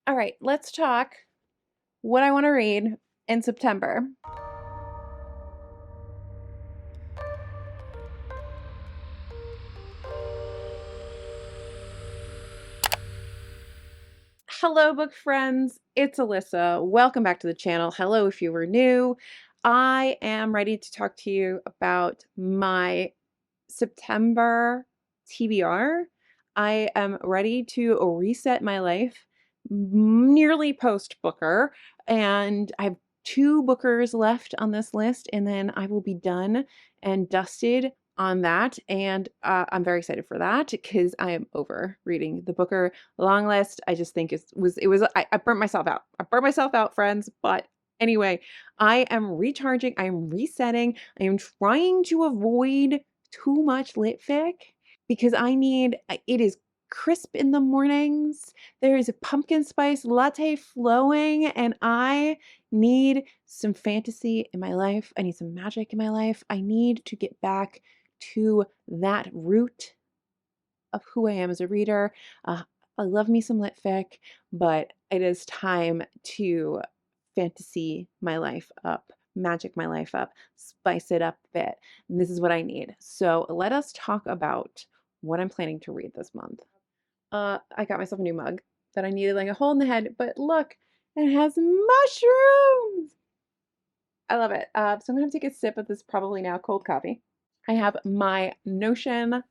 All right, let's talk what I want to read in September. Hello, book friends. It's Alyssa. Welcome back to the channel. Hello, if you were new. I am ready to talk to you about my September TBR. I am ready to reset my life nearly post Booker, and I have two Bookers left on this list, and then I will be done and dusted on that. And I'm very excited for that because I am over reading the Booker long list. I just think I burnt myself out. I burnt myself out, friends. But anyway, I am recharging. I am resetting. I am trying to avoid too much lit fic because it is crisp in the mornings. There is a pumpkin spice latte flowing, and I need some fantasy in my life. I need some magic in my life. I need to get back to that root of who I am as a reader. I love me some lit fic, but it is time to fantasy my life up, magic my life up, spice it up a bit. And this is what I need. So let us talk about what I'm planning to read this month. I got myself a new mug that I needed like a hole in the head, but look, it has mushrooms. I love it. So I'm gonna take a sip of this probably now cold coffee. I have my Notion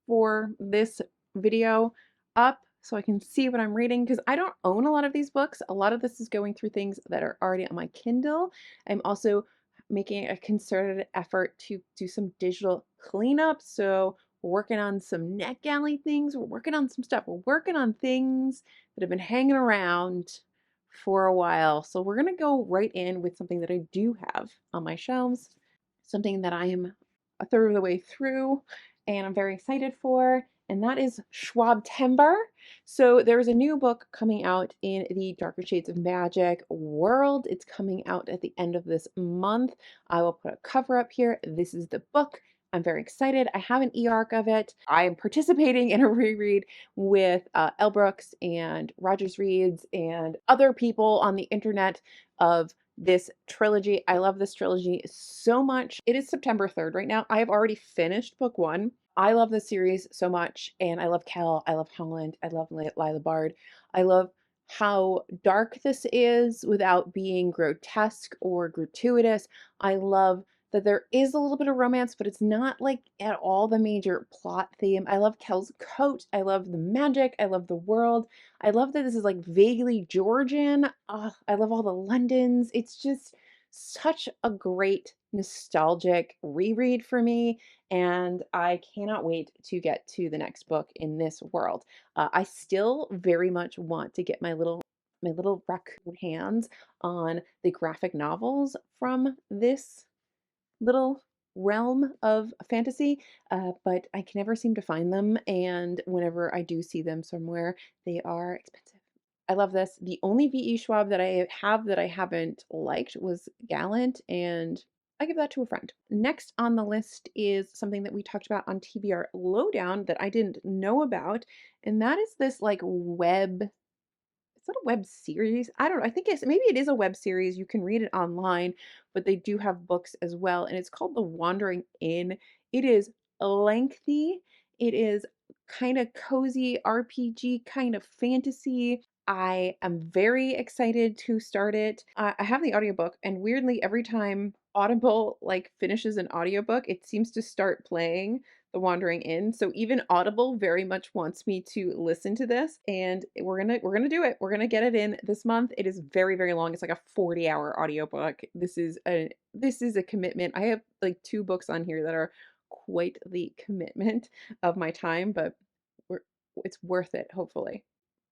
for this video up so I can see what I'm reading because I don't own a lot of these books. A lot of this is going through things that are already on my Kindle. I'm also making a concerted effort to do some digital cleanup. So we're working on some NetGalley things. We're working on some stuff. We're working on things that have been hanging around for a while. So we're going to go right in with something that I do have on my shelves, something that I am a third of the way through and I'm very excited for, and that is Schwab Timber. So there's a new book coming out in the Darker Shades of Magic world. It's coming out at the end of this month. I will put a cover up here. This is the book. I'm very excited. I have an e-arc of it. I am participating in a reread with Elle Brooks and Rogers Reads and other people on the internet of this trilogy. I love this trilogy so much. It is September 3rd right now. I have already finished book one. I love this series so much, and I love Kel, I love Holland, I love Lila Bard. I love how dark this is without being grotesque or gratuitous. I love that there is a little bit of romance, but it's not like at all the major plot theme. I love Kel's coat. I love the magic. I love the world. I love that this is like vaguely Georgian. I love all the Londons. It's just such a great nostalgic reread for me, and I cannot wait to get to the next book in this world. I still very much want to get my little raccoon hands on the graphic novels from this little realm of fantasy, but I can never seem to find them. And whenever I do see them somewhere, they are expensive. I love this. The only V.E. Schwab that I have that I haven't liked was Gallant, and I give that to a friend. Next on the list is something that we talked about on TBR Lowdown that I didn't know about, and that is this like web, it's not a web series. I don't know. I think maybe it is a web series. You can read it online, but they do have books as well. And it's called The Wandering Inn. It is lengthy. It is kind of cozy RPG, kind of fantasy. I am very excited to start it. I have the audiobook, and weirdly, every time Audible like finishes an audiobook, it seems to start playing The Wandering Inn. So even Audible very much wants me to listen to this, and we're gonna do it. We're gonna get it in this month. It is very, very long. It's like a 40-hour audiobook. This is a commitment. I have like two books on here that are quite the commitment of my time, but we're it's worth it, hopefully.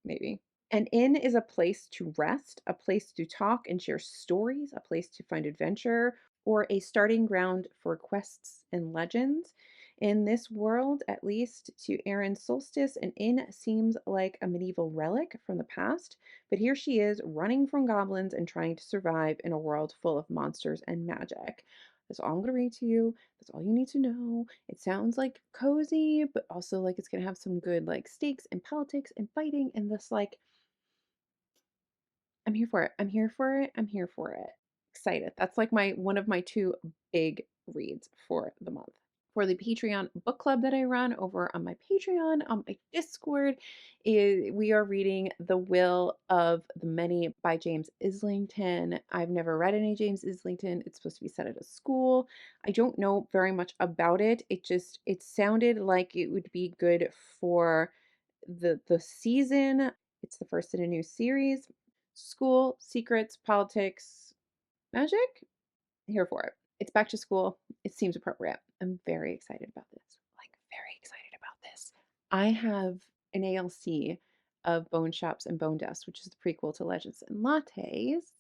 Maybe. An inn is a place to rest, a place to talk and share stories, a place to find adventure, or a starting ground for quests and legends. In this world, at least to Aaron Solstice, an inn seems like a medieval relic from the past, but here she is running from goblins and trying to survive in a world full of monsters and magic. That's all I'm going to read to you. That's all you need to know. It sounds like cozy, but also like it's going to have some good like stakes and politics and fighting and this like I'm here for it. I'm here for it. I'm here for it. Excited. That's like my one of my two big reads for the month. For the Patreon book club that I run over on my Patreon, on my Discord, we are reading The Will of the Many by James Islington. I've never read any James Islington. It's supposed to be set at a school. I don't know very much about it. It sounded like it would be good for the season. It's the first in a new series. School, secrets, politics, magic. Here for it. It's back to school. It seems appropriate. I'm very excited about this. Like, very excited about this. I have an ALC of Bone Shops and Bone Dust, which is the prequel to Legends and Lattes.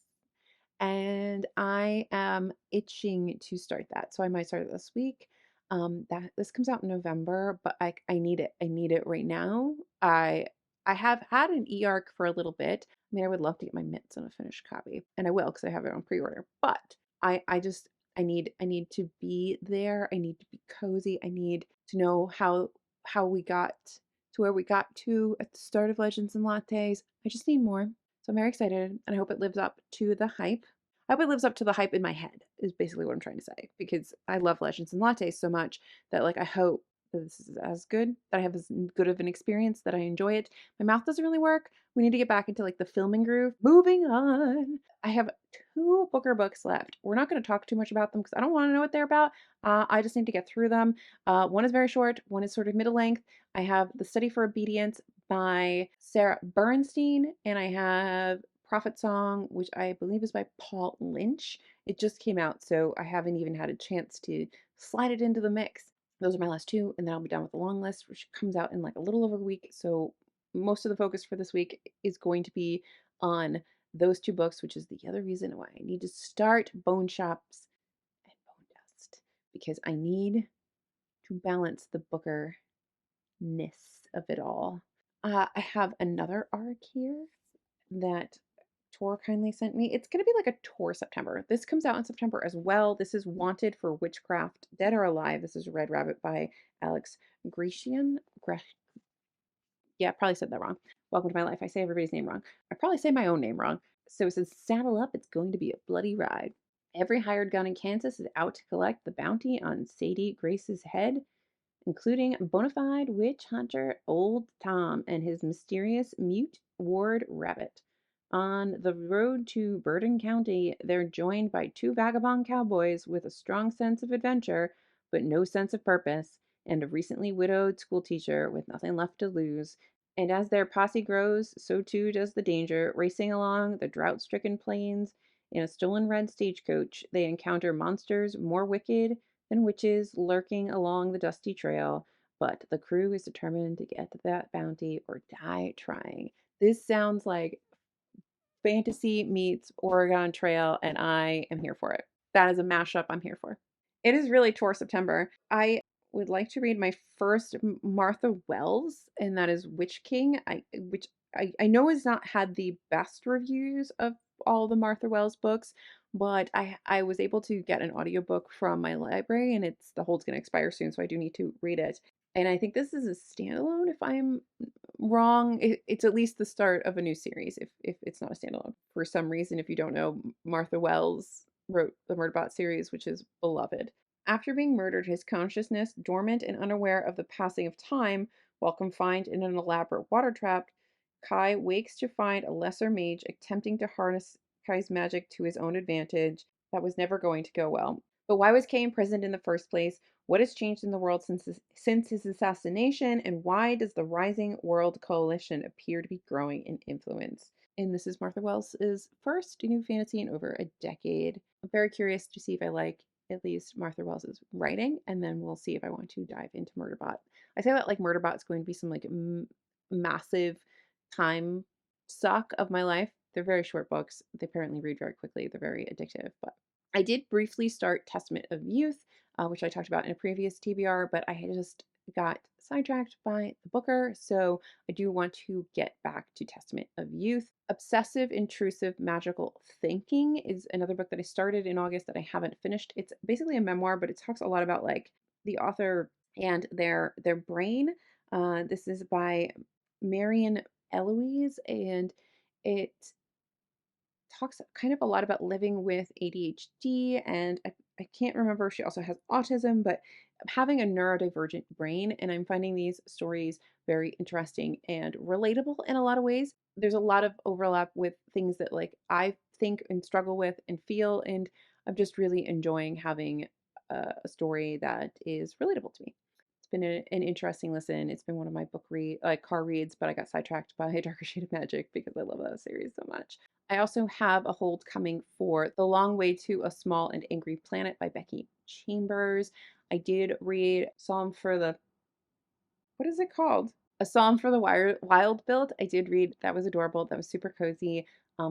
And I am itching to start that. So I might start it this week. That this comes out in November, but I need it. I need it right now. I have had an e-arc for a little bit. I mean, I would love to get my mitts on a finished copy, and I will because I have it on pre-order. But I just I need to be there. I need to be cozy. I need to know how we got to where we got to at the start of Legends and Lattes. I just need more. So I'm very excited, and I hope it lives up to the hype. I hope it lives up to the hype in my head, is basically what I'm trying to say, because I love Legends and Lattes so much that, like, I hope that this is as good, that I have as good of an experience, that I enjoy it. My mouth doesn't really work. We need to get back into like the filming groove. Moving on. I have two Booker books left. We're not going to talk too much about them because I don't want to know what they're about. I just need to get through them. One is very short, one is sort of middle length. I have The Study for Obedience by Sarah Bernstein, and I have Prophet Song, which I believe is by Paul Lynch. It just came out, so I haven't even had a chance to slide it into the mix. Those are my last two, and then I'll be done with the long list, which comes out in like a little over a week. So most of the focus for this week is going to be on those two books, which is the other reason why I need to start Bone Shops and Bone Dust, because I need to balance the Booker ness of it all. I have another arc here that Tor kindly sent me. It's going to be like a Tor September. This comes out in September as well. This is Wanted for Witchcraft, Dead or Alive. This is Red Rabbit by Alex Grecian. Yeah, I probably said that wrong. Welcome to my life. I say everybody's name wrong. I probably say my own name wrong. So it says, saddle up. It's going to be a bloody ride. Every hired gun in Kansas is out to collect the bounty on Sadie Grace's head, including bona fide witch hunter Old Tom and his mysterious mute ward Rabbit. On the road to Bergen County, they're joined by two vagabond cowboys with a strong sense of adventure, but no sense of purpose, and a recently widowed schoolteacher with nothing left to lose. And as their posse grows, so too does the danger. Racing along the drought stricken plains in a stolen red stagecoach, they encounter monsters more wicked than witches lurking along the dusty trail, but the crew is determined to get that bounty or die trying. This sounds like fantasy meets Oregon Trail, and I am here for it. That is a mashup I'm here for. It is really Tour September. I would like to read my first Martha Wells, and that is Witch King, which I know has not had the best reviews of all the Martha Wells books, but I was able to get an audiobook from my library, and it's the hold's going to expire soon, so I do need to read it. And I think this is a standalone, if I'm wrong. It's at least the start of a new series, if it's not a standalone. For some reason, if you don't know, Martha Wells wrote the Murderbot series, which is beloved. After being murdered, his consciousness dormant and unaware of the passing of time, while confined in an elaborate water trap, Kai wakes to find a lesser mage attempting to harness Kai's magic to his own advantage. That was never going to go well. But why was Kai imprisoned in the first place? What has changed in the world since his assassination? And why does the Rising World Coalition appear to be growing in influence? And this is Martha Wells' first new fantasy in over a decade. I'm very curious to see if I like at least Martha Wells' writing, and then we'll see if I want to dive into Murderbot. I say that like Murderbot is going to be some like massive time suck of my life. They're very short books. They apparently read very quickly. They're very addictive, but I did briefly start Testament of Youth, which I talked about in a previous TBR, but I had just got sidetracked by the Booker, so I do want to get back to Testament of Youth. Obsessive Intrusive Magical Thinking is another book that I started in August that I haven't finished. It's basically a memoir, but it talks a lot about like the author and their brain. This is by Marion Eloise, and it talks kind of a lot about living with ADHD, and I can't remember if she also has autism, but having a neurodivergent brain. And I'm finding these stories very interesting and relatable in a lot of ways. There's a lot of overlap with things that like I think and struggle with and feel, and I'm just really enjoying having a story that is relatable to me. It's been an interesting listen. It's been one of my book read, like car reads, but I got sidetracked by A Darker Shade of Magic because I love that series so much. I also have a hold coming for The Long Way to a Small and Angry Planet by Becky Chambers. I did read Psalm for the, what is it called? A Psalm for the Wild Build. I did read. That was adorable. That was super cozy.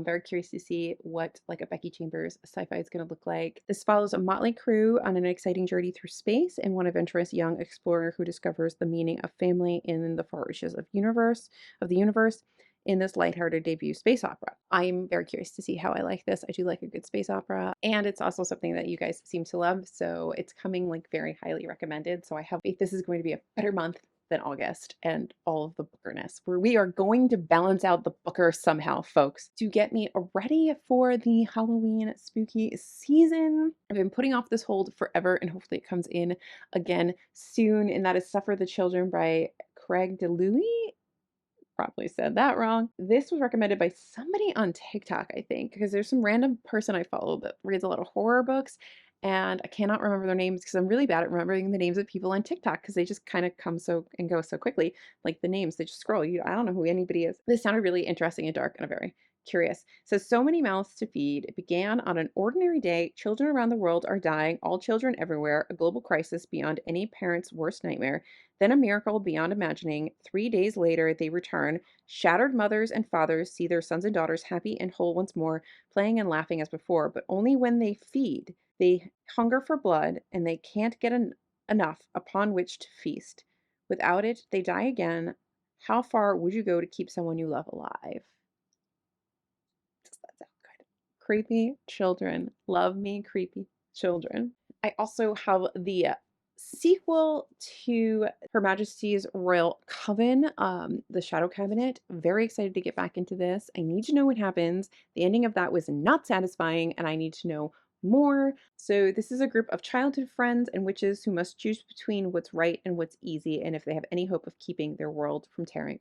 Very curious to see what like a Becky Chambers sci-fi is going to look like. This follows a motley crew on an exciting journey through space and one adventurous young explorer who discovers the meaning of family in the far reaches of the universe in this lighthearted debut space opera. I'm very curious to see how I like this. I do like a good space opera, and it's also something that you guys seem to love, so it's coming like very highly recommended. So I have faith this is going to be a better month than August and all of the bookerness, where we are going to balance out the booker somehow, folks, to get me ready for the Halloween spooky season. I've been putting off this hold forever, and hopefully it comes in again soon, and that is Suffer the Children by Craig DeLuey. Probably said that wrong. This was recommended by somebody on TikTok, I think, because there's some random person I follow that reads a lot of horror books, and I cannot remember their names because I'm really bad at remembering the names of people on TikTok because they just kind of come so and go so quickly. Like the names, they just scroll. I don't know who anybody is. This sounded really interesting and dark and a very curious. So many mouths to feed. It began on an ordinary day. Children around the world are dying, all children everywhere, a global crisis beyond any parent's worst nightmare. Then a miracle beyond imagining. 3 days later, they return. Shattered mothers and fathers see their sons and daughters happy and whole once more, playing and laughing as before, but only when they feed. They hunger for blood, and they can't get enough upon which to feast. Without it, they die again. How far would you go to keep someone you love alive? Does that sound good? Creepy children. Love me, creepy children. I also have the sequel to Her Majesty's Royal Coven, The Shadow Cabinet. Very excited to get back into this. I need to know what happens. The ending of that was not satisfying, and I need to know more. So this is a group of childhood friends and witches who must choose between what's right and what's easy, and if they have any hope of keeping their world from tearing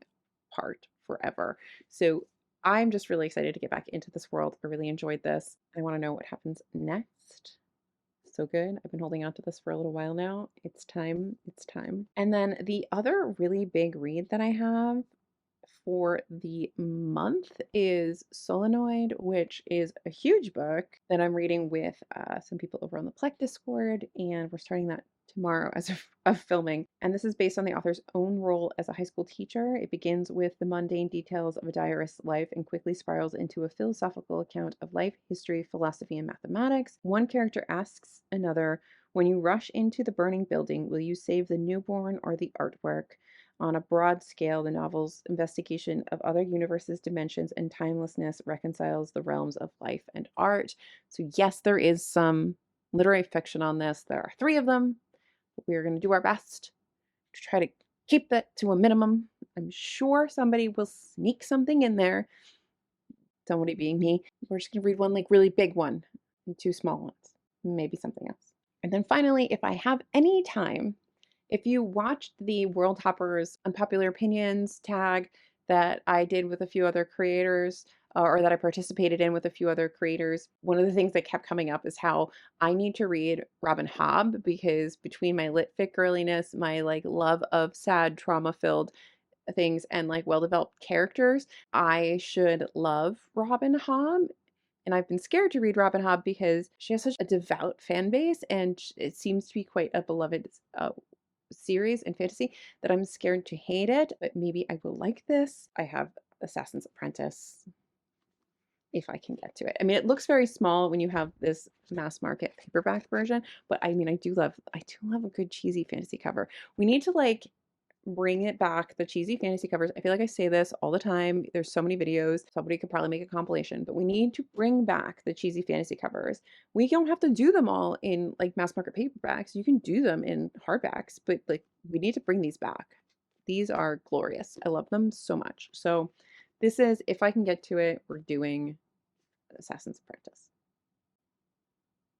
apart forever. So I'm just really excited to get back into this world. I really enjoyed this. I want to know what happens next. So good. I've been holding on to this for a little while now. It's time. It's time. And then the other really big read that I have for the month is Solenoid, which is a huge book that I'm reading with some people over on the Plek Discord, and we're starting that tomorrow as of filming. And this is based on the author's own role as a high school teacher. It begins with the mundane details of a diarist's life and quickly spirals into a philosophical account of life, history, philosophy, and mathematics. One character asks another, when you rush into the burning building, will you save the newborn or the artwork? On a broad scale, the novel's investigation of other universes, dimensions, and timelessness reconciles the realms of life and art. So yes, there is some literary fiction on this. There are 3 of them. We are going to do our best to try to keep that to a minimum. I'm sure somebody will sneak something in there. Somebody being me. We're just going to read one like really big one and 2 small ones. Maybe something else. And then finally, if I have any time, if you watched the World Hoppers Unpopular Opinions tag that I did with a few other creators, or that I participated in with a few other creators, one of the things that kept coming up is how I need to read Robin Hobb, because between my lit fic girliness, my like love of sad trauma-filled things, and like well-developed characters, I should love Robin Hobb. And I've been scared to read Robin Hobb because she has such a devout fan base, and it seems to be quite a beloved series in fantasy, that I'm scared to hate it, but maybe I will like this. I have Assassin's Apprentice, if I can get to it. I mean, it looks very small when you have this mass market paperback version, but I mean, I do love a good cheesy fantasy cover. We need to like bring it back, the cheesy fantasy covers. I feel like I say this all the time. There's so many videos. Somebody could probably make a compilation, but we need to bring back the cheesy fantasy covers. We don't have to do them all in like mass market paperbacks. You can do them in hardbacks, but like we need to bring these back. These are glorious. I love them so much. So this is, if I can get to it, we're doing Assassin's Apprentice.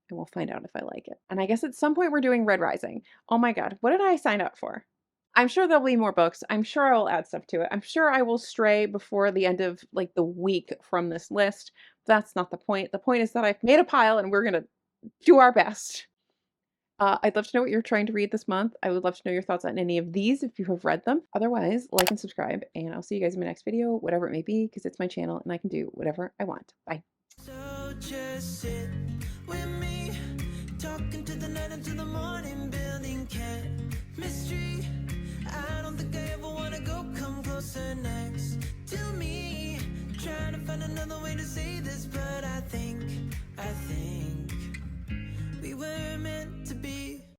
And we'll find out if I like it. And I guess at some point we're doing Red Rising. Oh my God, what did I sign up for? I'm sure there'll be more books. I'm sure I will add stuff to it. I'm sure I will stray before the end of like the week from this list. That's not the point. The point is that I've made a pile and we're going to do our best. I'd love to know what you're trying to read this month. I would love to know your thoughts on any of these if you have read them. Otherwise, like and subscribe, and I'll see you guys in my next video, whatever it may be, because it's my channel and I can do whatever I want. Bye. So just sit with me, talking to the night until the morning, building